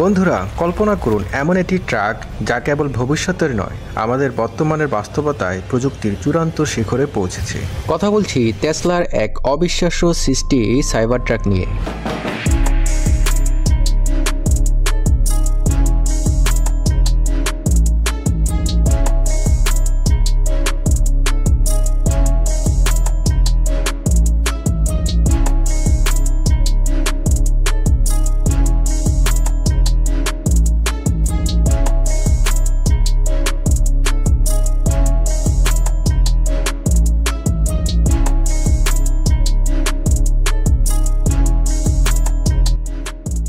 বন্ধুরা, কল্পনা করুন এমন একটি ট্রাক যা কেবল ভবিষ্যতের নয়, আমাদের বর্তমানের বাস্তবতায় প্রযুক্তির চূড়ান্ত শিখরে পৌঁছেছে। কথা বলছি টেসলার এক অবিশ্বাস্য সৃষ্টি সাইবার ট্রাক নিয়ে।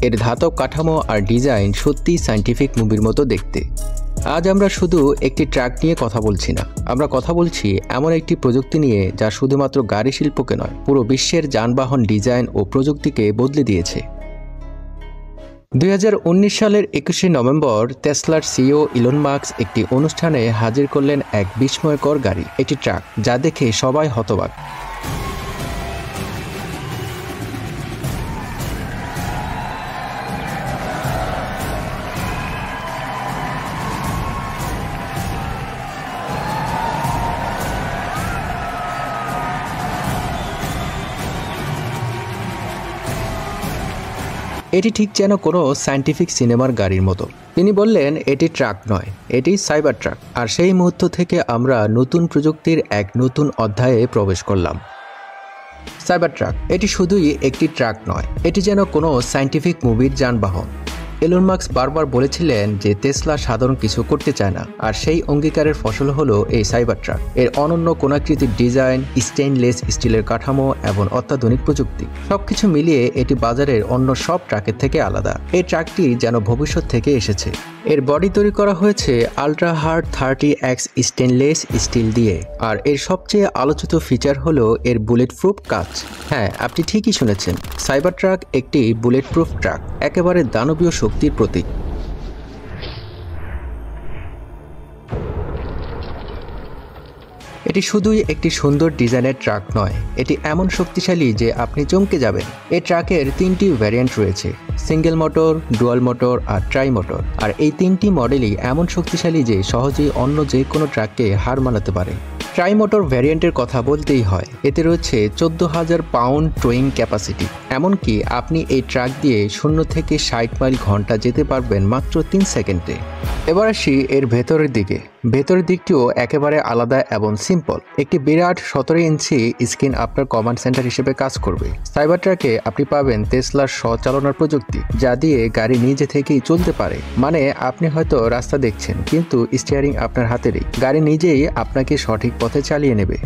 এর ধাতব কাঠামো আর ডিজাইন সত্যিই সায়েন্টিফিক মুভির মতো দেখতে। আজ আমরা শুধু একটি ট্রাক নিয়ে কথা বলছি না, আমরা কথা বলছি এমন একটি প্রযুক্তি নিয়ে যা শুধুমাত্র গাড়ি শিল্পকে নয়, পুরো বিশ্বের যানবাহন ডিজাইন ও প্রযুক্তিকে বদলে দিয়েছে। 2019 সালের 21শে নভেম্বর টেসলার সিইও ইলন মাস্ক একটি অনুষ্ঠানে হাজির করলেন এক বিস্ময়কর গাড়ি, একটি ট্রাক যা দেখে সবাই হতবাক। এটি ঠিক যেন কোনো সায়েন্টিফিক সিনেমার গাড়ির মতো। তিনি বললেন, এটি ট্রাক নয়, এটি সাইবার ট্রাক। আর সেই মুহূর্ত থেকে আমরা নতুন প্রযুক্তির এক নতুন অধ্যায়ে প্রবেশ করলাম। সাইবার ট্রাক এটি শুধুই একটি ট্রাক নয়, এটি যেন কোনো সায়েন্টিফিক মুভির যানবাহন। ইলন মাস্ক বারবার বলেছিলেন যে টেসলা সাধারণ কিছু করতে চায় না, আর সেই অঙ্গীকারের ফসল হলো এই সাইবার ট্রাক। এর অনন্য কোণাকৃতির ডিজাইন, স্টেইনলেস স্টিলের কাঠামো এবং অত্যাধুনিক প্রযুক্তি, সবকিছু মিলিয়ে এটি বাজারের অন্য সব ট্রাকের থেকে আলাদা। এই ট্রাকটি যেন ভবিষ্যৎ থেকে এসেছে। এর বডি তৈরি করা হয়েছে ultra hard 30X stainless steel দিয়ে, আর এর সবচেয়ে আলোচিত ফিচার হলো এর বুলেট প্রুফ কাচ। হ্যাঁ, আপনি ঠিকই শুনেছেন, সাইবার ট্রাক একটি বুলেট প্রুফ ট্রাক, একেবারে দানবীয় শক্তির প্রতীক। এটি শুধুই একটি সুন্দর ডিজাইনের ট্রাক নয়, এটি এমন শক্তিশালী যে আপনি চমকে যাবেন। এই ট্রাকের 3টি ভ্যারিয়েন্ট রয়েছে, সিঙ্গেল মোটর, ডুয়াল মোটর আর ট্রাই মোটর। আর এই 3টি মডেলই এমন শক্তিশালী যে সহজেই অন্য যে কোনো ট্রাককে হার মানাতে পারে। ট্রাই মোটর ভ্যারিয়েন্টের কথা বলতেই হয়, এতে রয়েছে 14,000 পাউন্ড টোয়িং ক্যাপাসিটি। এমনকি আপনি এই ট্রাক দিয়ে 0 থেকে 60 মাইল ঘন্টা যেতে পারবেন মাত্র 3 সেকেন্ডে। এবার আসি এর ভেতরের দিকে। ভেতরের দিকটিও একেবারে আলাদা এবং সিম্পল। একটি বিরাট 17 ইঞ্চি স্ক্রিন আপনার কমান্ড সেন্টার হিসেবে কাজ করবে। সাইবার ট্রাকে আপনি পাবেন টেসলার স্বচালনার প্রযুক্তি, যা দিয়ে গাড়ি নিজে থেকেই চলতে পারে। মানে আপনি হয়তো রাস্তা দেখছেন, কিন্তু স্টিয়ারিং আপনার হাতেরই। গাড়ি নিজেই আপনাকে সঠিক পথে চালিয়ে নেবে।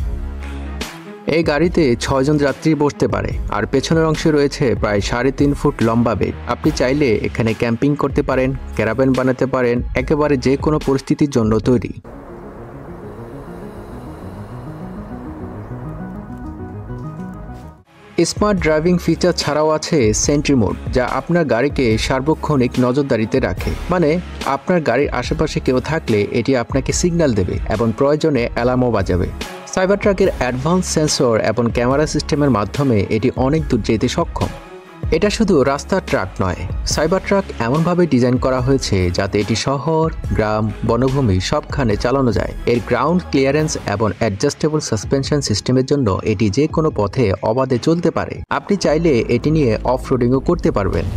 এই গাড়িতে 6 জন যাত্রী বসতে পারে, আর পেছনের অংশে রয়েছে প্রায় 3.5 ফুট লম্বা বেড। আপনি চাইলে এখানে ক্যাম্পিং করতে পারেন, ক্যারাভ্যান বানাতে পারেন, একেবারে যে কোনো পরিস্থিতির জন্য তৈরি। স্মার্ট ড্রাইভিং ফিচার ছাড়াও আছে সেন্ট্রি মোড, যা আপনার গাড়িকে সার্বক্ষণিক নজরদারিতে রাখে। মানে আপনার গাড়ির আশেপাশে কেউ থাকলে এটি আপনাকে সিগন্যাল দেবে এবং প্রয়োজনে অ্যালার্মও বাজাবে। সাইবার ট্রাকের অ্যাডভান্স সেন্সর এবং ক্যামেরা সিস্টেমের মাধ্যমে এটি অনেক দূর যেতে সক্ষম। এটা শুধু রাস্তার ট্রাক নয়, সাইবার ট্রাক এমনভাবে ডিজাইন করা হয়েছে যাতে এটি শহর, গ্রাম, বনভূমি সবখানে চালানো যায়। এর গ্রাউন্ড ক্লিয়ারেন্স এবং অ্যাডজাস্টেবল সাসপেনশন সিস্টেমের জন্য এটি যে কোনো পথে অবাধে চলতে পারে। আপনি চাইলে এটি নিয়ে অফ রোডিংও করতে পারবেন।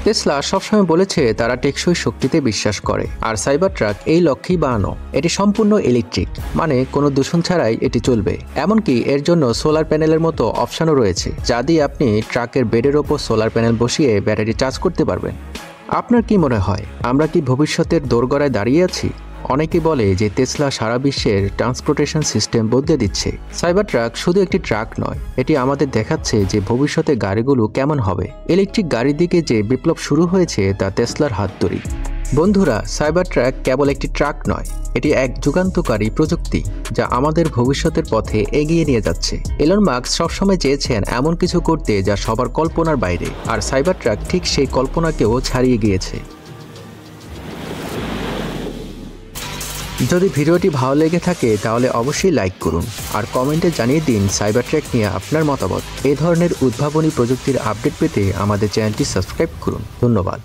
টেসলা সবসময় বলেছে তারা টেকসই শক্তিতে বিশ্বাস করে, আর সাইবার ট্রাক এই লক্ষ্যেই বানানো। এটি সম্পূর্ণ ইলেকট্রিক, মানে কোনো দূষণ ছাড়াই এটি চলবে। এমনকি এর জন্য সোলার প্যানেলের মতো অপশনও রয়েছে, যা দিয়ে আপনি ট্রাকের বেডের ওপর সোলার প্যানেল বসিয়ে ব্যাটারি চার্জ করতে পারবেন। আপনার কি মনে হয়, আমরা কি ভবিষ্যতের দোরগোড়ায় দাঁড়িয়ে আছি? অনেকে বলে যে টেসলা সারা বিশ্বের ট্রান্সপোর্টেশন সিস্টেম বদলে দিচ্ছে। সাইবার ট্রাক শুধু একটি ট্রাক নয়, এটি আমাদের দেখাচ্ছে যে ভবিষ্যতে গাড়িগুলো কেমন হবে। ইলেকট্রিক গাড়ির দিকে যে বিপ্লব শুরু হয়েছে তা টেসলার হাত ধরেই। বন্ধুরা, সাইবার ট্রাক কেবল একটি ট্রাক নয়, এটি এক যুগান্তকারী প্রযুক্তি যা আমাদের ভবিষ্যতের পথে এগিয়ে নিয়ে যাচ্ছে। এলন মাস্ক সবসময় চেয়েছেন এমন কিছু করতে যা সবার কল্পনার বাইরে, আর সাইবার ট্রাক ঠিক সেই কল্পনাকেও ছাড়িয়ে গিয়েছে। যদি ভিডিওটি ভালো লেগে থাকে তাহলে অবশ্যই লাইক করুন আর কমেন্টে জানিয়ে দিন সাইবার ট্রাক নিয়ে আপনার মতামত। এই ধরনের উদ্ভাবনী প্রযুক্তির আপডেট পেতে আমাদের চ্যানেলটি সাবস্ক্রাইব করুন। ধন্যবাদ।